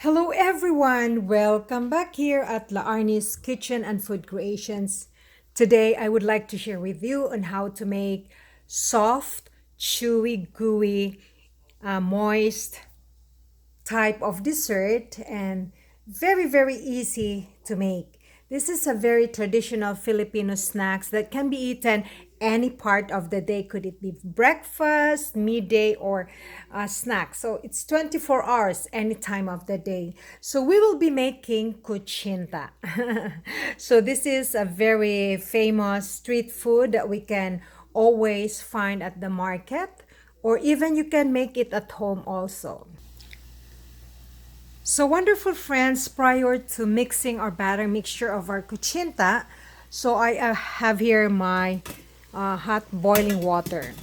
Hello everyone! Welcome back here at La Arnie's Kitchen and Food Creations. Today I would like to share with you on how to make soft, chewy, gooey, moist type of dessert and very easy to make. This is a very traditional Filipino snacks that can be eaten any part of the day. Could it be breakfast, midday, or snack? So it's 24 hours any time of the day. So we will be making Kutchinta. So this is a very famous street food that we can always find at the market, or even you can make it at home also. So wonderful friends, prior to mixing our batter mixture of our Kutchinta, so I have here my hot boiling water.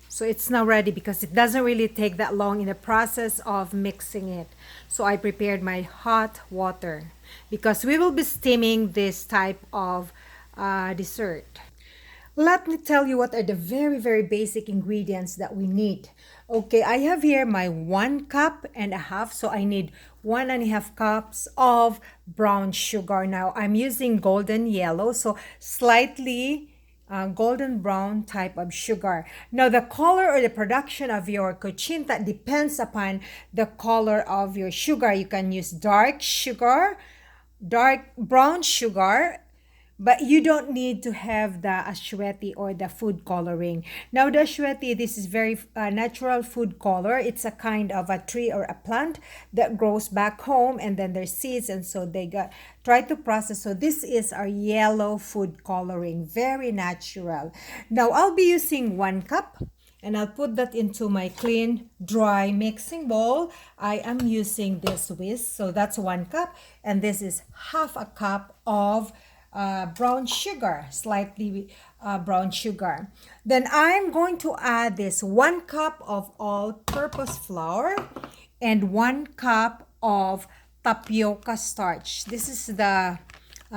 So it's now ready because it doesn't really take that long in the process of mixing it. So I prepared my hot water because we will be steaming this type of dessert. Let me tell you what are the very basic ingredients that we need. Okay, I have here my 1.5 cups. So I need 1.5 cups of brown sugar. Now I'm using golden yellow, so slightly golden brown type of sugar. Now the color or the production of your Kutchinta depends upon the color of your sugar. You can use dark sugar, dark brown sugar, but you don't need to have the aschuete or the food coloring. Now the aschuete, this is very natural food color. It's a kind of a tree or a plant that grows back home, and then there's seeds, and so they got try to process. So this is our yellow food coloring, very natural. Now I'll be using 1 cup. And I'll put that into my clean, dry mixing bowl. I am using this whisk, so that's 1 cup. And this is 1/2 cup of brown sugar, slightly brown sugar. Then I'm going to add this 1 cup of all-purpose flour and 1 cup of tapioca starch. This is the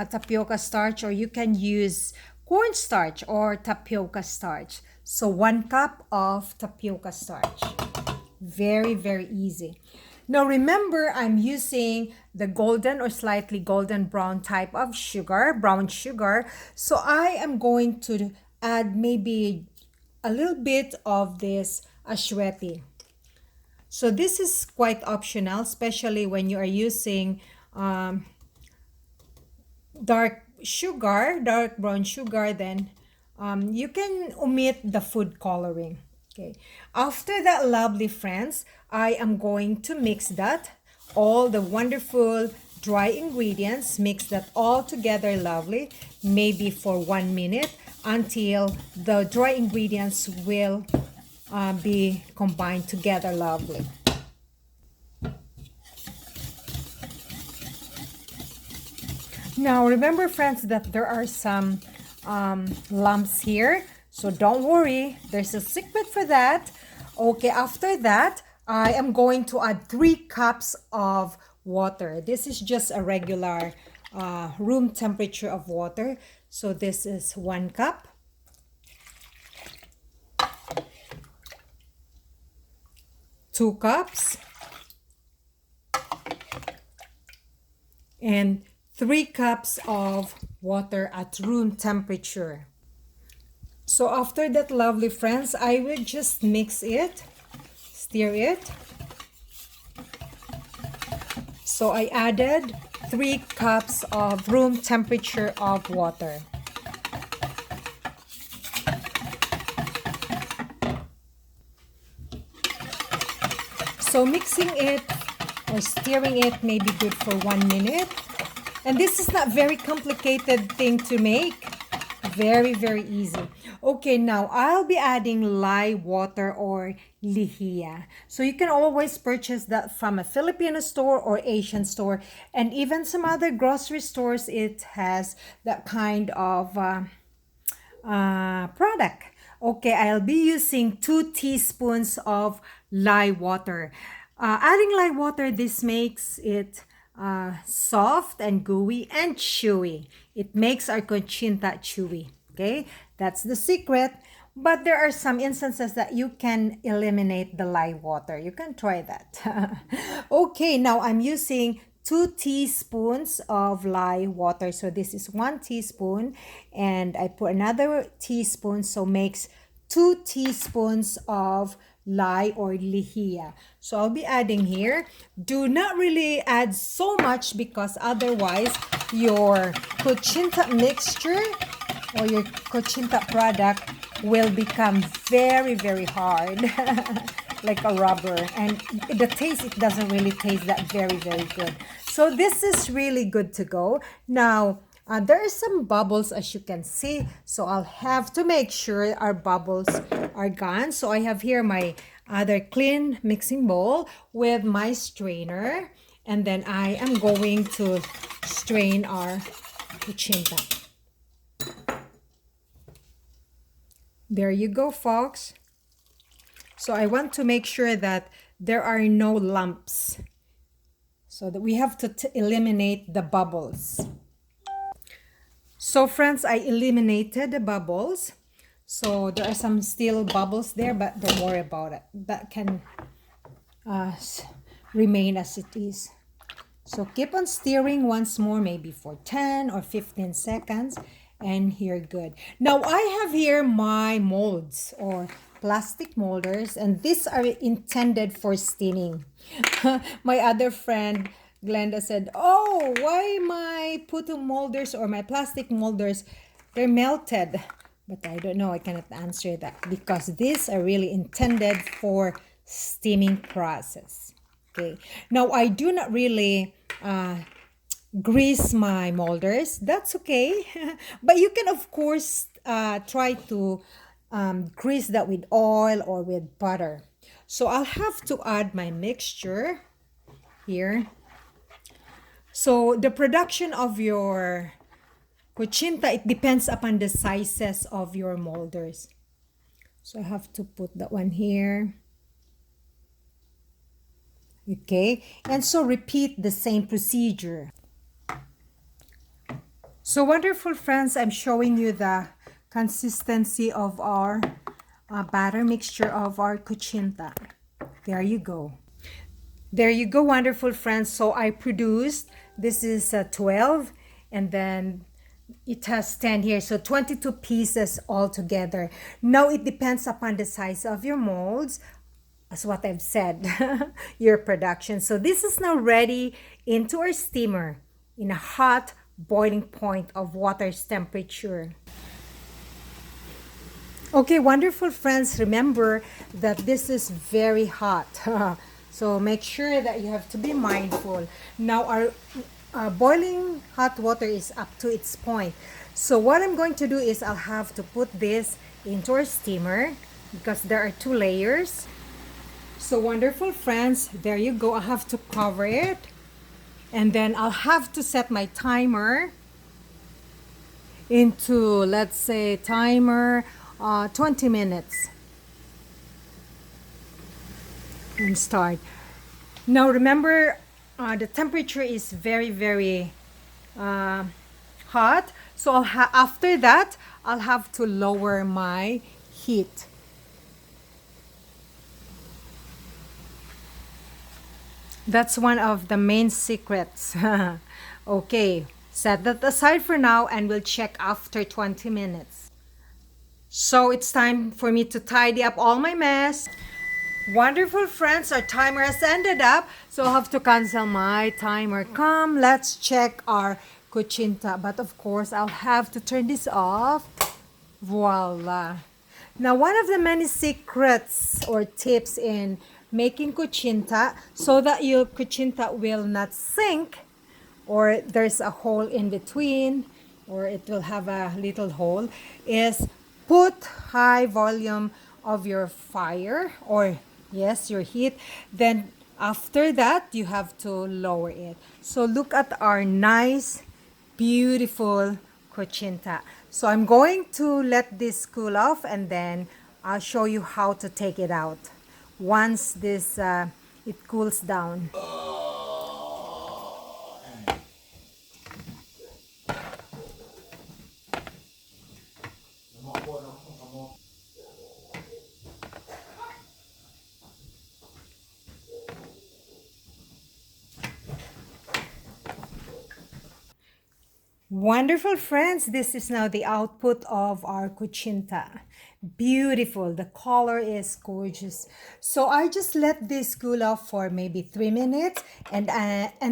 tapioca starch, or you can use cornstarch or tapioca starch. So 1 cup of tapioca starch. Very easy. Now remember, I'm using the golden or slightly golden brown type of sugar, brown sugar. So I am going to add maybe a little bit of this aschuete. So this is quite optional, especially when you are using dark sugar, dark brown sugar, then you can omit the food coloring. Okay. After that, lovely friends, I am going to mix that, all the wonderful dry ingredients, mix that all together lovely, maybe for 1 minute until the dry ingredients will be combined together lovely. Now remember friends that there are some lumps here, so don't worry, there's a secret for that. Okay, after that I am going to add 3 cups of water. This is just a regular room temperature of water. So this is 1 cup, 2 cups, and 3 cups of water at room temperature. So after that, lovely friends, I will just mix it, stir it. So I added 3 cups of room temperature of water. So mixing it or stirring it may be good for 1 minute. And this is not very complicated thing to make. Very easy. Okay, now I'll be adding lye water or Lihia. So you can always purchase that from a Filipino store or Asian store, and even some other grocery stores. It has that kind of product. Okay, I'll be using 2 teaspoons of lye water. Adding lye water, this makes it soft and gooey and chewy. It makes our Kutchinta chewy. Okay, that's the secret. But there are some instances that you can eliminate the lye water. You can try that. Okay, now I'm using 2 teaspoons of lye water. So this is 1 teaspoon, and I put another teaspoon, so makes 2 teaspoons of lye or lihia. So I'll be adding here. Do not really add so much because otherwise your Kutchinta mixture or your Kutchinta product will become very, very hard, like a rubber. And the taste, it doesn't really taste that very, very good. So this is really good to go. Now, there are some bubbles as you can see. So I'll have to make sure our bubbles are gone. So I have here my other clean mixing bowl with my strainer. And then I am going to strain our Kutchinta. There you go, folks. So I want to make sure that there are no lumps. So that we have to eliminate the bubbles. So friends, I eliminated the bubbles. So there are some still bubbles there, but don't worry about it. That can remain as it is. So keep on stirring once more, maybe for 10 or 15 seconds. And you're good. Now I have here my molds or plastic molders, and these are intended for steaming. My other friend Glenda said, "Oh, why my puto molders or my plastic molders, they're melted?" But I don't know, I cannot answer that because these are really intended for steaming process. Okay, now I do not really grease my molders. That's okay. But you can, of course, try to grease that with oil or with butter. So I'll have to add my mixture here. So the production of your Kutchinta, it depends upon the sizes of your molders. So I have to put that one here. Okay, and so repeat the same procedure. So wonderful friends, I'm showing you the consistency of our batter mixture of our Kutchinta. There you go. There you go, wonderful friends. So I produced, this is 12, and then it has 10 here. So 22 pieces altogether. Now it depends upon the size of your molds, as what I've said, your production. So this is now ready into our steamer in a hot boiling point of water's temperature. Okay, wonderful friends, remember that this is very hot. So make sure that you have to be mindful. Now our boiling hot water is up to its point. So what I'm going to do is I'll have to put this into our steamer because there are 2 layers. So wonderful friends, there you go. I have to cover it. And then I'll have to set my timer into, let's say, timer 20 minutes. And start. Now remember, the temperature is very, very hot. So after that, I'll have to lower my heat. That's one of the main secrets. Okay, set that aside for now and we'll check after 20 minutes. So it's time for me to tidy up all my mess. Wonderful friends, our timer has ended up, so I'll have to cancel my timer. Come, let's check our Kutchinta. But of course, I'll have to turn this off. Voila. Now, one of the many secrets or tips in making Kutchinta so that your Kutchinta will not sink or there's a hole in between or it will have a little hole is put high volume of your fire or yes, your heat. Then after that, you have to lower it. So look at our nice, beautiful Kutchinta. So I'm going to let this cool off and then I'll show you how to take it out once this it cools down. Wonderful friends, this is now the output of our Kutchinta. Beautiful, the color is gorgeous. So I just let this cool off for maybe 3 minutes, and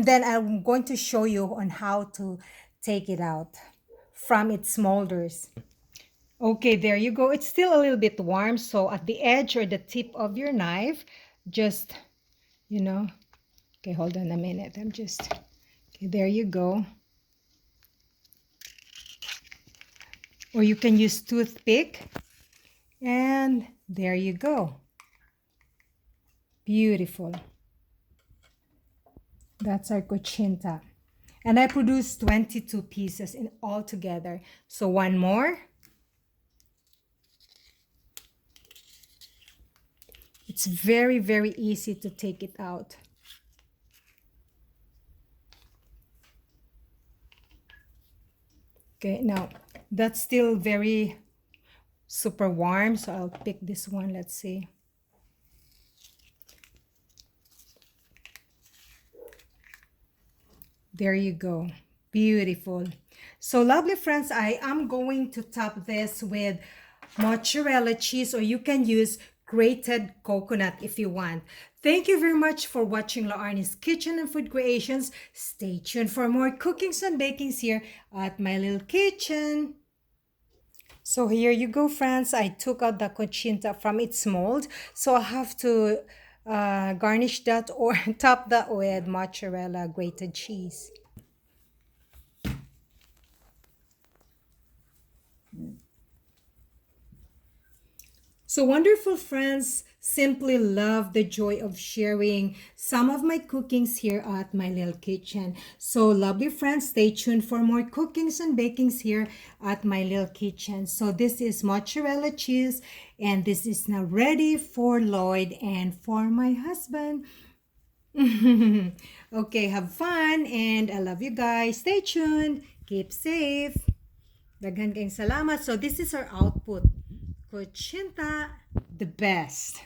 then I'm going to show you on how to take it out from its molders. Okay, there you go. It's still a little bit warm, so at the edge or the tip of your knife, just, you know, okay, hold on a minute. Okay, there you go. Or you can use toothpick, and there you go. Beautiful. That's our Kutchinta. And I produced 22 pieces in all together. So one more. It's very, very easy to take it out. Okay, now that's still very super warm, so I'll pick this one. Let's see. There you go. Beautiful. So lovely friends, I am going to top this with mozzarella cheese, or you can use grated coconut if you want. Thank you very much for watching La Arnie's Kitchen and Food Creations. Stay tuned for more cookings and bakings here at my little kitchen. So here you go, friends. I took out the Kutchinta from its mold. So I have to garnish that or top that with mozzarella grated cheese. So wonderful friends, simply love the joy of sharing some of my cookings here at my little kitchen. So lovely friends, stay tuned for more cookings and bakings here at my little kitchen. So this is mozzarella cheese, and this is now ready for Lloyd and for my husband. Okay, have fun, and I love you guys. Stay tuned. Keep safe. Daghan kayong salamat. So this is our output. Kutchinta, the best.